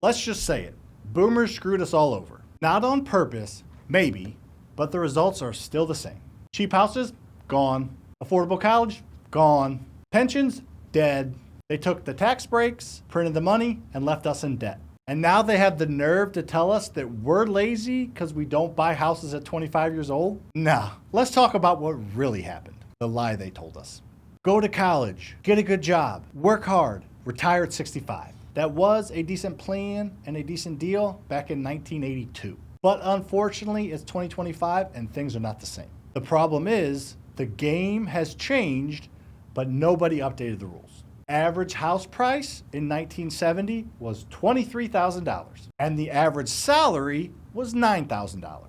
Let's just say it. Boomers screwed us all over. Not on purpose, maybe, but the results are still the same. Cheap houses? Gone. Affordable college? Gone. Pensions? Dead. They took the tax breaks, printed the money, and left us in debt. And now they have the nerve to tell us that we're lazy because we don't buy houses at 25 years old? Nah. Let's talk about what really happened. The lie they told us. Go to college, get a good job, work hard, retire at 65. That was a decent plan and a decent deal back in 1982. But unfortunately, it's 2025 and things are not the same. The problem is the game has changed, but nobody updated the rules. Average house price in 1970 was $23,000 and the average salary was $9,000.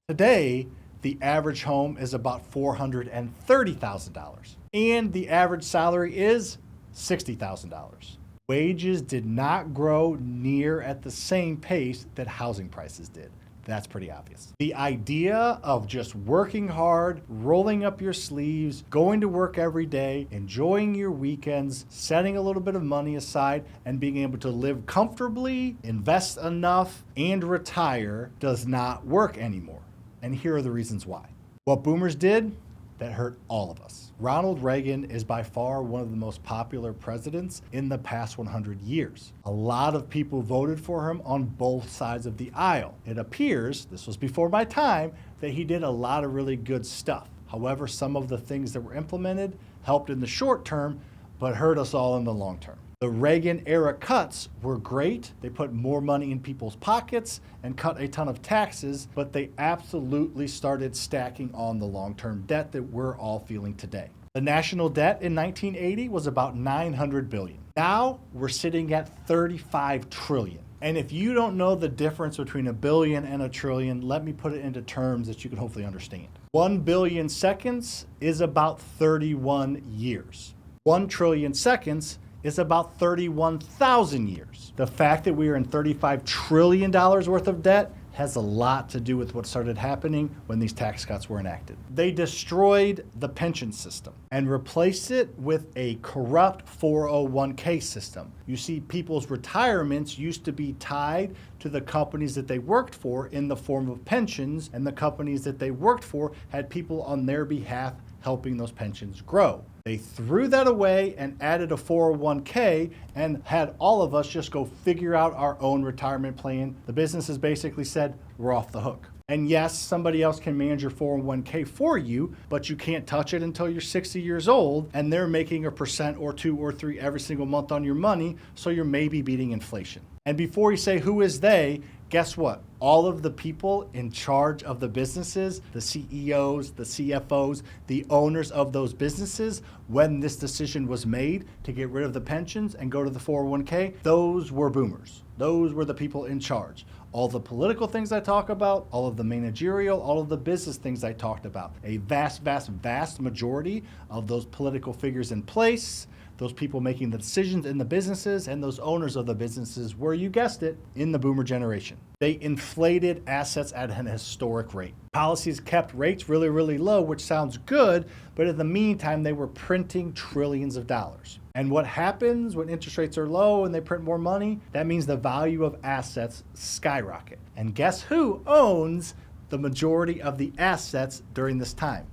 Today, the average home is about $430,000 and the average salary is $60,000. Wages did not grow near at the same pace that housing prices did. That's pretty obvious. The idea of just working hard, rolling up your sleeves, going to work every day, enjoying your weekends, setting a little bit of money aside, and being able to live comfortably, invest enough, and retire does not work anymore. And here are the reasons why. What boomers did, that hurt all of us. Ronald Reagan is by far one of the most popular presidents in the past 100 years. A lot of people voted for him on both sides of the aisle. It appears, this was before my time, that he did a lot of really good stuff. However, some of the things that were implemented helped in the short term, but hurt us all in the long term. The Reagan era cuts were great. They put more money in people's pockets and cut a ton of taxes, but they absolutely started stacking on the long-term debt that we're all feeling today. The national debt in 1980 was about $900 billion. Now we're sitting at $35 trillion. And if you don't know the difference between a billion and a trillion, let me put it into terms that you can hopefully understand. 1 billion seconds is about 31 years. 1 trillion seconds is about 31,000 years. The fact that we are in $35 trillion worth of debt has a lot to do with what started happening when these tax cuts were enacted. They destroyed the pension system and replaced it with a corrupt 401k system. You see, people's retirements used to be tied to the companies that they worked for in the form of pensions, and the companies that they worked for had people on their behalf helping those pensions grow. They threw that away and added a 401k and had all of us just go figure out our own retirement plan. The businesses basically said, we're off the hook. And yes, somebody else can manage your 401k for you, but you can't touch it until you're 60 years old, and they're making 1% or 2 or 3 every single month on your money, so you're maybe beating inflation. And before you say who is they, guess what? All of the people in charge of the businesses, the CEOs, the CFOs, the owners of those businesses, when this decision was made to get rid of the pensions and go to the 401k, those were boomers. Those were the people in charge. All the political things I talk about, all of the managerial, all of the business things I talked about. A vast, vast, vast majority of those political figures in place, those people making the decisions in the businesses, and those owners of the businesses were, you guessed it, in the boomer generation. They inflated assets at an historic rate. Policies kept rates really, really low, which sounds good, but in the meantime, they were printing trillions of dollars. And what happens when interest rates are low and they print more money? That means the value of assets skyrocket. And guess who owns the majority of the assets during this time?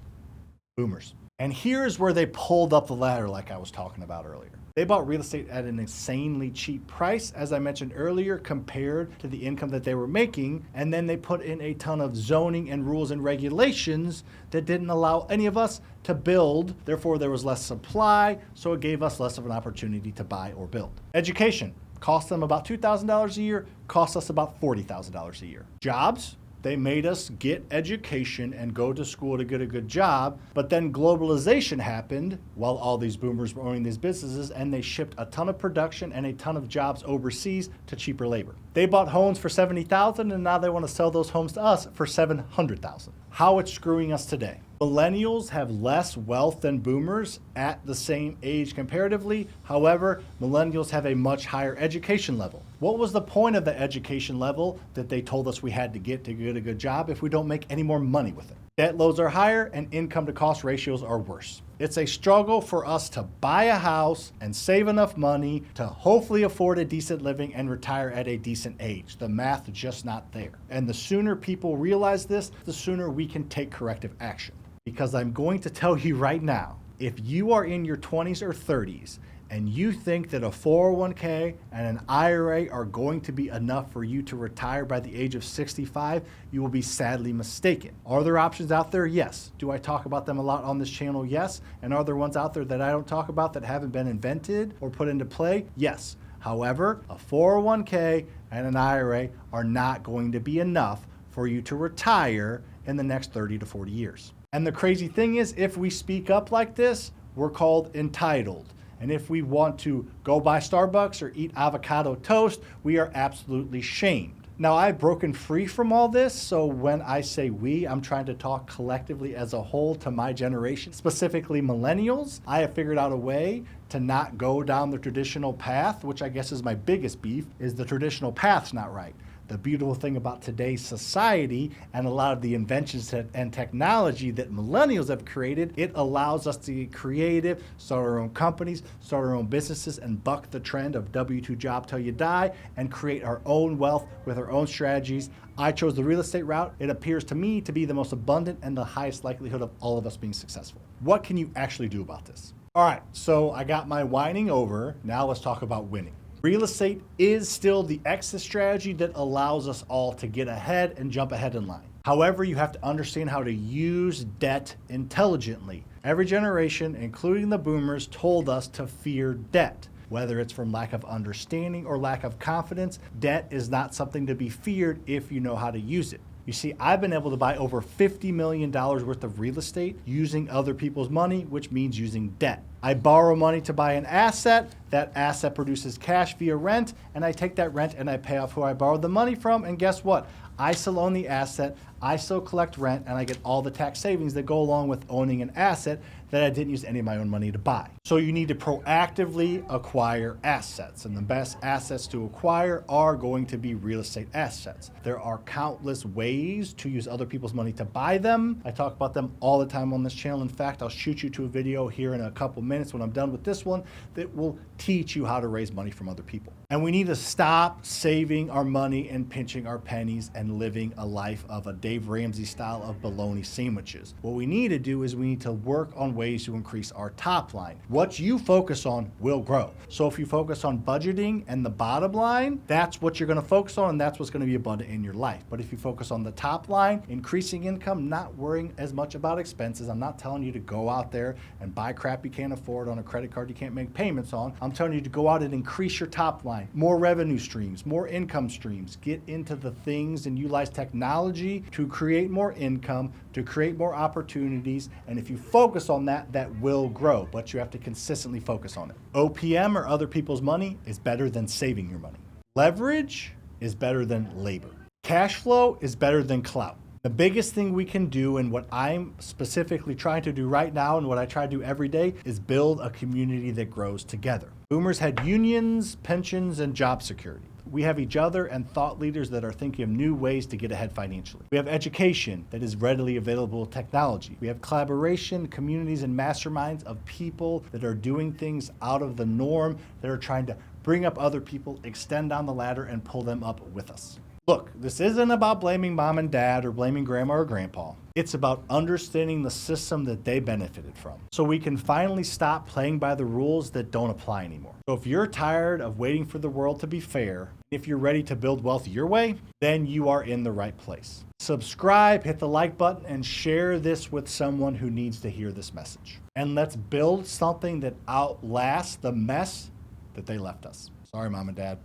Boomers. And here's where they pulled up the ladder like I was talking about earlier. They bought real estate at an insanely cheap price, as I mentioned earlier, compared to the income that they were making. And then they put in a ton of zoning and rules and regulations that didn't allow any of us to build. Therefore, there was less supply, so it gave us less of an opportunity to buy or build. Education cost them about $2,000 a year, cost us about $40,000 a year. Jobs, they made us get education and go to school to get a good job, but then globalization happened while all these boomers were owning these businesses, and they shipped a ton of production and a ton of jobs overseas to cheaper labor. They bought homes for $70,000, and now they want to sell those homes to us for $700,000. How it's screwing us today. Millennials have less wealth than boomers at the same age comparatively. However, millennials have a much higher education level. What was the point of the education level that they told us we had to get a good job if we don't make any more money with it? Debt loads are higher and income to cost ratios are worse. It's a struggle for us to buy a house and save enough money to hopefully afford a decent living and retire at a decent age. The math is just not there. And the sooner people realize this, the sooner we can take corrective action. Because I'm going to tell you right now, if you are in your 20s or 30s and you think that a 401k and an IRA are going to be enough for you to retire by the age of 65, you will be sadly mistaken. Are there options out there? Yes. Do I talk about them a lot on this channel? Yes. And are there ones out there that I don't talk about that haven't been invented or put into play? Yes. However, a 401k and an IRA are not going to be enough for you to retire in the next 30 to 40 years. And the crazy thing is, if we speak up like this, we're called entitled. And if we want to go buy Starbucks or eat avocado toast, we are absolutely shamed. Now, I've broken free from all this, so when I say we, I'm trying to talk collectively as a whole to my generation, specifically millennials. I have figured out a way to not go down the traditional path, which I guess is my biggest beef, is the traditional path's not right. The beautiful thing about today's society and a lot of the inventions and technology that millennials have created, it allows us to get creative, start our own companies, start our own businesses, and buck the trend of W-2 job till you die and create our own wealth with our own strategies. I chose the real estate route. It appears to me to be the most abundant and the highest likelihood of all of us being successful. What can you actually do about this? All right, so I got my whining over. Now let's talk about winning. Real estate is still the exit strategy that allows us all to get ahead and jump ahead in line. However, you have to understand how to use debt intelligently. Every generation, including the boomers, told us to fear debt. Whether it's from lack of understanding or lack of confidence, debt is not something to be feared if you know how to use it. You see, I've been able to buy over $50 million worth of real estate using other people's money, which means using debt. I borrow money to buy an asset. That asset produces cash via rent, and I take that rent and I pay off who I borrowed the money from. And guess what? I still own the asset, I still collect rent, and I get all the tax savings that go along with owning an asset that I didn't use any of my own money to buy. So you need to proactively acquire assets, and the best assets to acquire are going to be real estate assets. There are countless ways to use other people's money to buy them. I talk about them all the time on this channel. In fact, I'll shoot you to a video here in a couple minutes when I'm done with this one that will teach you how to raise money from other people. And we need to stop saving our money and pinching our pennies and living a life of a Dave Ramsey style of bologna sandwiches. What we need to do is we need to work on ways to increase our top line. What you focus on will grow. So if you focus on budgeting and the bottom line, that's what you're going to focus on, and that's what's going to be abundant in your life. But if you focus on the top line, increasing income, not worrying as much about expenses, I'm not telling you to go out there and buy crap you can't afford on a credit card you can't make payments on. I'm telling you to go out and increase your top line, more revenue streams, more income streams, get into the things and utilize technology to create more income, to create more opportunities. And if you focus on that, that will grow, but you have to consistently focus on it. OPM, or other people's money, is better than saving your money. Leverage is better than labor. Cash flow is better than clout. The biggest thing we can do, and what I'm specifically trying to do right now and what I try to do every day, is build a community that grows together. Boomers had unions, pensions, and job security. We have each other and thought leaders that are thinking of new ways to get ahead financially. We have education that is readily available technology. We have collaboration, communities, and masterminds of people that are doing things out of the norm, that are trying to bring up other people, extend down the ladder, and pull them up with us. Look, this isn't about blaming mom and dad or blaming grandma or grandpa. It's about understanding the system that they benefited from, so we can finally stop playing by the rules that don't apply anymore. So if you're tired of waiting for the world to be fair, if you're ready to build wealth your way, then you are in the right place. Subscribe, hit the like button, and share this with someone who needs to hear this message. And let's build something that outlasts the mess that they left us. Sorry, mom and dad.